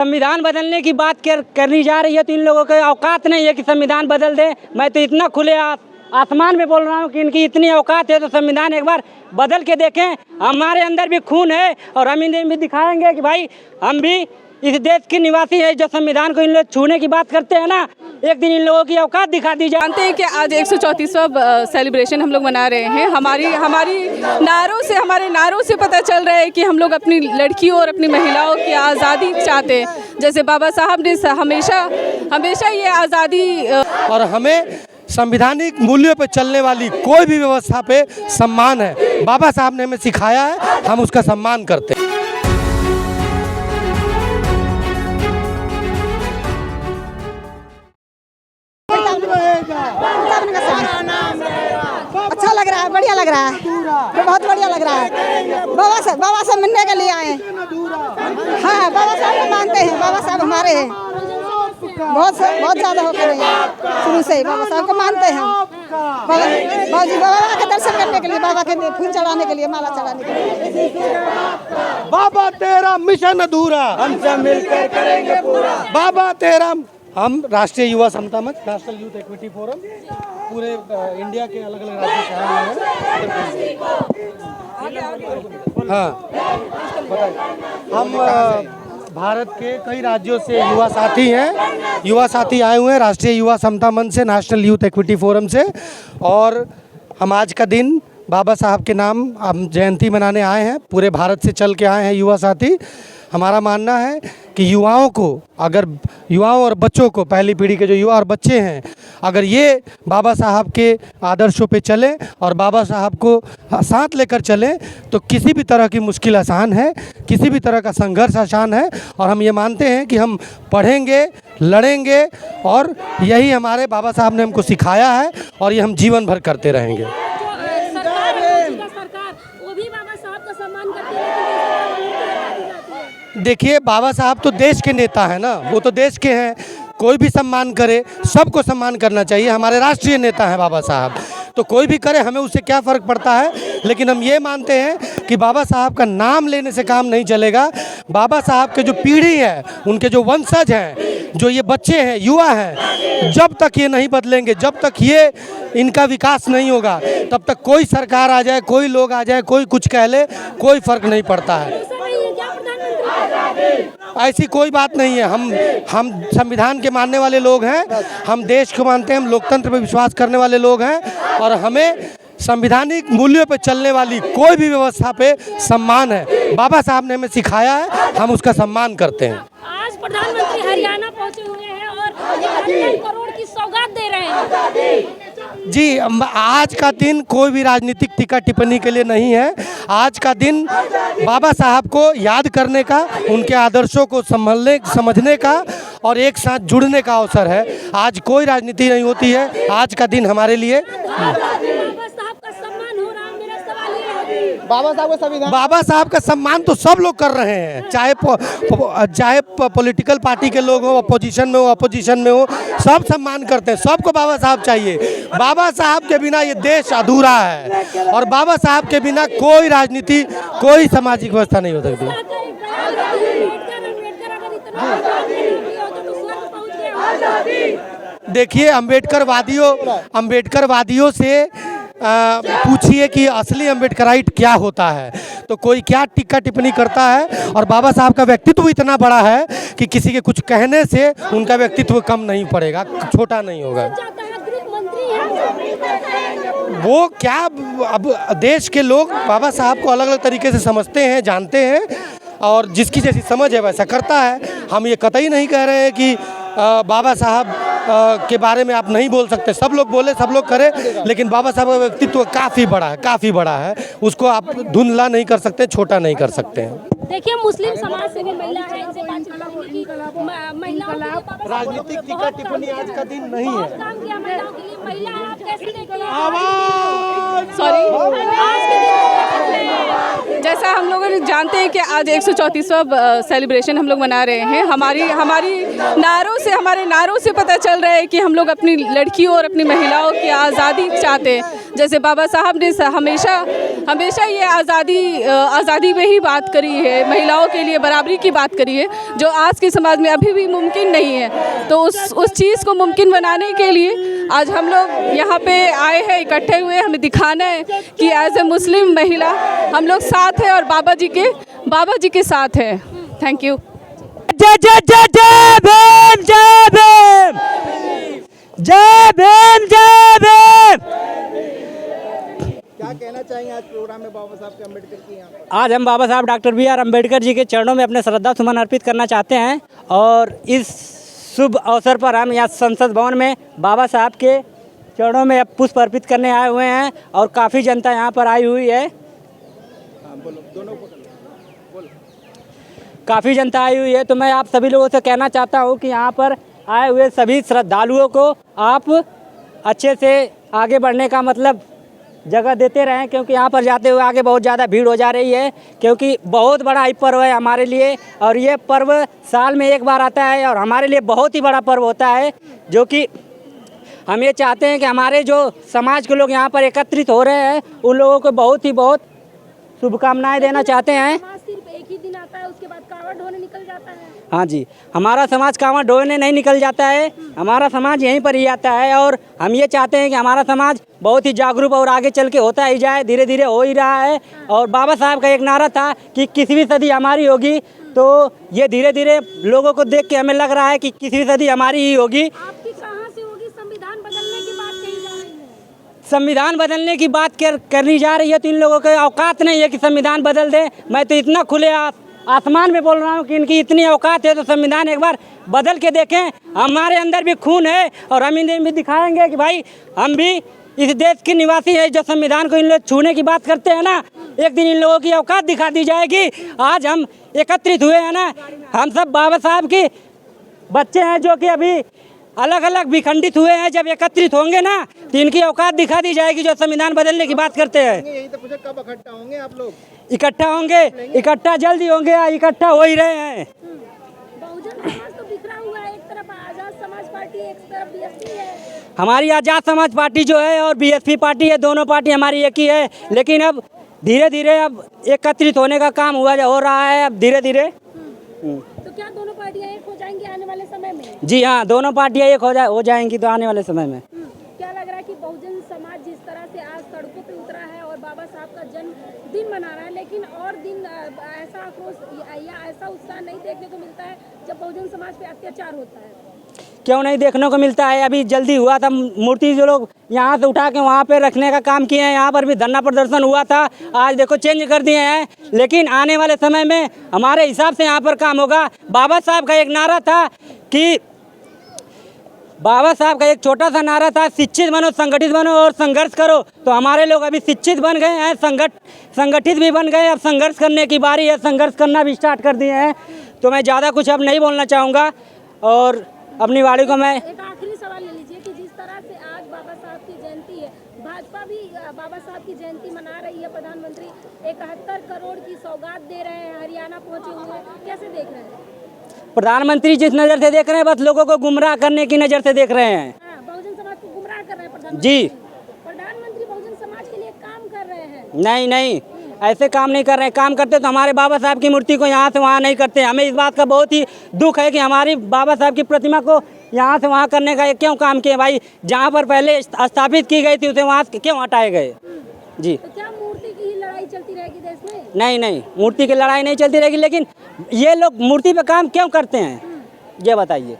संविधान बदलने की बात करनी जा रही है तो इन लोगों के औकात नहीं है कि संविधान बदल दे। मैं तो इतना खुले आसमान में बोल रहा हूँ कि इनकी इतनी औकात है तो संविधान एक बार बदल के देखें। हमारे अंदर भी खून है और हम इन्हें भी दिखाएंगे कि भाई हम भी इस देश के निवासी है। जो संविधान को इन लोग छूने की बात करते हैं ना, एक दिन इन लोगों की औकात दिखा दी जाए। जानते हैं कि आज 134वां सेलिब्रेशन हम लोग मना रहे हैं। हमारे नारों से पता चल रहा है कि हम लोग अपनी लड़कियों और अपनी महिलाओं की आज़ादी चाहते हैं। जैसे बाबा साहब ने हमेशा ये आज़ादी और हमें संवैधानिक मूल्यों पर चलने वाली कोई भी व्यवस्था पे सम्मान है। बाबा साहब ने हमें सिखाया है, हम उसका सम्मान करते हैं। अच्छा लग रहा है, बढ़िया लग रहा है, बहुत बढ़िया लग रहा है। बाबा साहब मिलने के लिए आए। हाँ, बाबा साहब को मानते हैं, बाबा साहब हमारे हैं, बहुत ज़्यादा हो गए हैं। शुरू से ही बाबा साहब को मानते हैं। बाबा के दर्शन करने के लिए, बाबा के फूल चढ़ाने के लिए, माला चढ़ाने के लिए। बाबा तेरा मिशन अधूरा हम सब मिलकर करेंगे पूरा। बाबा तेरा। हम राष्ट्रीय युवा समता मंच, नेशनल यूथ इक्विटी फोरम, पूरे इंडिया के अलग अलग राज्यों से आए हैं। हाँ, हम भारत के कई राज्यों से युवा साथी हैं। युवा साथी आए हुए हैं राष्ट्रीय युवा समता मंच से, नेशनल यूथ इक्विटी फोरम से। और हम आज का दिन बाबा साहब के नाम हम जयंती मनाने आए हैं। पूरे भारत से चल के आए हैं युवा साथी। हमारा मानना है कि युवाओं और बच्चों को, पहली पीढ़ी के जो युवा और बच्चे हैं, अगर ये बाबा साहब के आदर्शों पे चलें और बाबा साहब को साथ लेकर चलें तो किसी भी तरह की मुश्किल आसान है, किसी भी तरह का संघर्ष आसान है। और हम ये मानते हैं कि हम पढ़ेंगे, लड़ेंगे और यही हमारे बाबा साहब ने हमको सिखाया है और ये हम जीवन भर करते रहेंगे। देखिए, बाबा साहब तो देश के नेता हैं ना, वो तो देश के हैं। कोई भी सम्मान करे, सबको सम्मान करना चाहिए। हमारे राष्ट्रीय नेता हैं बाबा साहब, तो कोई भी करे, हमें उससे क्या फ़र्क पड़ता है। लेकिन हम ये मानते हैं कि बाबा साहब का नाम लेने से काम नहीं चलेगा। बाबा साहब के जो पीढ़ी है, उनके जो वंशज हैं, जो ये बच्चे हैं, युवा हैं, जब तक ये नहीं बदलेंगे, जब तक ये इनका विकास नहीं होगा, तब तक कोई सरकार आ जाए, कोई लोग आ जाए, कोई कुछ कह ले, कोई फ़र्क नहीं पड़ता है। ऐसी कोई बात नहीं है। हम संविधान के मानने वाले लोग हैं, हम देश को मानते हैं, हम लोकतंत्र पर विश्वास करने वाले लोग हैं और हमें संवैधानिक मूल्यों पर चलने वाली कोई भी व्यवस्था पे सम्मान है। बाबा साहब ने हमें सिखाया है, हम उसका सम्मान करते हैं। आज प्रधानमंत्री हरियाणा पहुंचे हुए हैं और 1 करोड़ की सौगात दे रहे हैं। जी, आज का दिन कोई भी राजनीतिक टीका टिप्पणी के लिए नहीं है। आज का दिन बाबा साहब को याद करने का, उनके आदर्शों को समझने का और एक साथ जुड़ने का अवसर है। आज कोई राजनीति नहीं होती है। आज का दिन हमारे लिए बाबा साहब का सम्मान तो सब लोग कर रहे हैं, चाहे पॉलिटिकल पार्टी के लोग हो, अपोजिशन में हो, सब सम्मान करते हैं। सबको बाबा साहब चाहिए। बाबा साहब के बिना ये देश अधूरा है और बाबा साहब के बिना कोई राजनीति, कोई सामाजिक व्यवस्था नहीं हो सकती। देखिए, अम्बेडकरवादियों से पूछिए कि असली अम्बेडकराइट क्या होता है, तो कोई क्या टिक्का टिप्पणी करता है। और बाबा साहब का व्यक्तित्व इतना बड़ा है कि किसी के कुछ कहने से उनका व्यक्तित्व कम नहीं पड़ेगा, छोटा नहीं होगा। वो क्या, अब देश के लोग बाबा साहब को अलग अलग तरीके से समझते हैं, जानते हैं और जिसकी जैसी समझ है वैसा करता है। हम ये कतई नहीं कह रहे हैं कि बाबा साहब के बारे में आप नहीं बोल सकते। सब लोग बोले, सब लोग करें, लेकिन बाबा साहब का व्यक्तित्व काफ़ी बड़ा है। उसको आप धुंधला नहीं कर सकते, छोटा नहीं कर सकते हैं। देखिए, मुस्लिम समाज से भी महिला है, इनसे बातचीत करेंगे कि महिलाओं की राजनीतिक टीका टिप्पणी आज का दिन नहीं है। काम किया महिलाओं के लिए, महिला आप कैसे देखते हैं? जैसा हम लोग जानते हैं कि आज 134वां सेलिब्रेशन हम लोग मना रहे हैं। हमारे नारों से पता चल रहा है कि हम लोग अपनी लड़कियों और अपनी महिलाओं की आज़ादी चाहते हैं। जैसे बाबा साहब ने हमेशा ये आज़ादी में ही बात करी है, महिलाओं के लिए बराबरी की बात करी है, जो आज के समाज में अभी भी मुमकिन नहीं है। तो उस चीज़ को मुमकिन बनाने के लिए आज हम लोग यहाँ पे आए हैं, इकट्ठे हुए। हमें दिखाना है कि एज ए मुस्लिम महिला हम लोग साथ हैं और बाबा जी के साथ हैं। Thank you. जय जय जय जय भीम, जय भीम, जय भीम, जय भीम। क्या कहना चाहेंगे आज प्रोग्राम में बाबा साहब के अम्बेडकर की यहाँ पर? आज हम बाबा साहब doctor B are Ambedkar ji के चरणों में अपने श्रद्धा सुमन अर्पित करना चाहते हैं और इस शुभ अवसर पर हम यहाँ संसद भवन में बाबा साहब के चरणों में पुष्प अर्पित करने आए हुए हैं और काफ़ी जनता यहाँ पर आई हुई है। बोलो, दोनों को बोलो। काफ़ी जनता आई हुई है, तो मैं आप सभी लोगों से कहना चाहता हूँ कि यहाँ पर आए हुए सभी श्रद्धालुओं को आप अच्छे से आगे बढ़ने का मतलब जगह देते रहें, क्योंकि यहाँ पर जाते हुए आगे बहुत ज़्यादा भीड़ हो जा रही है, क्योंकि बहुत बड़ा ये पर्व है हमारे लिए और ये पर्व साल में एक बार आता है और हमारे लिए बहुत ही बड़ा पर्व होता है, जो कि हम ये चाहते हैं कि हमारे जो समाज के लोग यहाँ पर एकत्रित हो रहे हैं उन लोगों को बहुत शुभकामनाएं देना चाहते हैं। सिर्फ एक ही दिन आता है, उसके बाद कांवड़ ढोने निकल जाता है। हाँ जी, हमारा समाज कांवड़ ढोने नहीं निकल जाता है, हमारा समाज यहीं पर ही आता है और हम ये चाहते हैं कि हमारा समाज बहुत ही जागरूक और आगे चल के होता ही जाए, धीरे धीरे हो ही रहा है। और बाबा साहब का एक नारा था कि 21वीं सदी हमारी होगी, तो ये धीरे धीरे लोगों को देख के हमें लग रहा है कि 21वीं सदी हमारी ही होगी। आपकी कहाँ से होगी? संविधान बदलने की बात कही जा रही है। संविधान बदलने की बात करनी जा रही है, तो इन लोगों के औकात नहीं है कि संविधान बदल दे। मैं तो इतना खुले आसमान में बोल रहा हूँ कि इनकी इतनी औकात है तो संविधान एक बार बदल के देखें। हमारे अंदर भी खून है और हम इन्हें भी दिखाएंगे कि भाई हम भी इस देश के निवासी है। जो संविधान को इन लोग छूने की बात करते हैं ना, एक दिन इन लोगों की औकात दिखा दी जाएगी। आज हम एकत्रित हुए हैं ना, हम सब बाबा साहब के बच्चे हैं जो कि अभी अलग अलग विखंडित हुए हैं। जब एकत्रित होंगे ना तो इनकी औकात दिखा दी जाएगी जो संविधान बदलने की बात करते हैं। यही तो पूछा, कब इकट्ठा होंगे आप लोग? इकट्ठा होंगे, इकट्ठा जल्दी होंगे, इकट्ठा हो ही रहे हैं। बहुजन समाज तो बिखरा हुआ है, एक तरफ आजाद समाज पार्टी, एक तरफ बीएसपी है। हमारी आजाद समाज पार्टी जो है और बीएसपी पार्टी है, दोनों पार्टी हमारी एक ही है, लेकिन अब धीरे धीरे अब एकत्रित होने का काम हो रहा है अब धीरे धीरे। तो क्या दोनों पार्टियां एक हो जाएंगी आने वाले समय में? जी हाँ, दोनों पार्टियां एक हो जाएंगी तो आने वाले समय में। क्या लग रहा है कि बहुजन समाज जिस तरह से आज सड़कों पे उतरा है और बाबा साहब का जन्मदिन मना रहा है, लेकिन और दिन ऐसा आक्रोश या ऐसा उत्साह नहीं देखने को मिलता है जब बहुजन समाज पे अत्याचार होता है? क्यों नहीं देखने को मिलता है? अभी जल्दी हुआ था, मूर्ति जो लोग यहाँ से उठा के वहाँ पे रखने का काम किए हैं, यहाँ पर भी धरना प्रदर्शन हुआ था, आज देखो चेंज कर दिए हैं। लेकिन आने वाले समय में हमारे हिसाब से यहाँ पर काम होगा। बाबा साहब का एक नारा था कि बाबा साहब का एक छोटा सा नारा था, शिक्षित बनो, संगठित बनो और संघर्ष करो। तो हमारे लोग अभी शिक्षित बन गए हैं, संगठित भी बन गए, अब संघर्ष करने की बारी है, संघर्ष करना भी स्टार्ट कर दिए हैं। तो मैं ज़्यादा कुछ अब नहीं बोलना चाहूँगा और अपनी वाणी को मैं एक आखिरी सवाल ले लीजिए कि जिस तरह से आज बाबा साहब की जयंती है, भाजपा भी बाबा साहब की जयंती मना रही है, प्रधानमंत्री 71 करोड़ की सौगात दे रहे हैं, हरियाणा पहुंचे हुए हैं, कैसे देख रहे हैं? प्रधानमंत्री जिस नज़र से देख रहे हैं बस लोगों को गुमराह करने की नज़र से देख रहे हैं। बहुजन समाज को गुमराह कर रहे हैं प्रधानमंत्री। जी, प्रधानमंत्री बहुजन समाज के लिए काम कर रहे हैं। नहीं, ऐसे काम नहीं कर रहे हैं। काम करते तो हमारे बाबा साहब की मूर्ति को यहाँ से वहाँ नहीं करते। हमें इस बात का बहुत ही दुख है कि हमारी बाबा साहब की प्रतिमा को यहाँ से वहाँ करने का क्यों काम किए भाई? जहाँ पर पहले स्थापित की गई थी उसे वहाँ क्यों हटाए गए? जी, तो क्या मूर्ति की ही लड़ाई चलती रहेगी देश में? नहीं, मूर्ति की लड़ाई नहीं चलती रहेगी, लेकिन ये लोग मूर्ति पे काम क्यों करते हैं ये बताइए।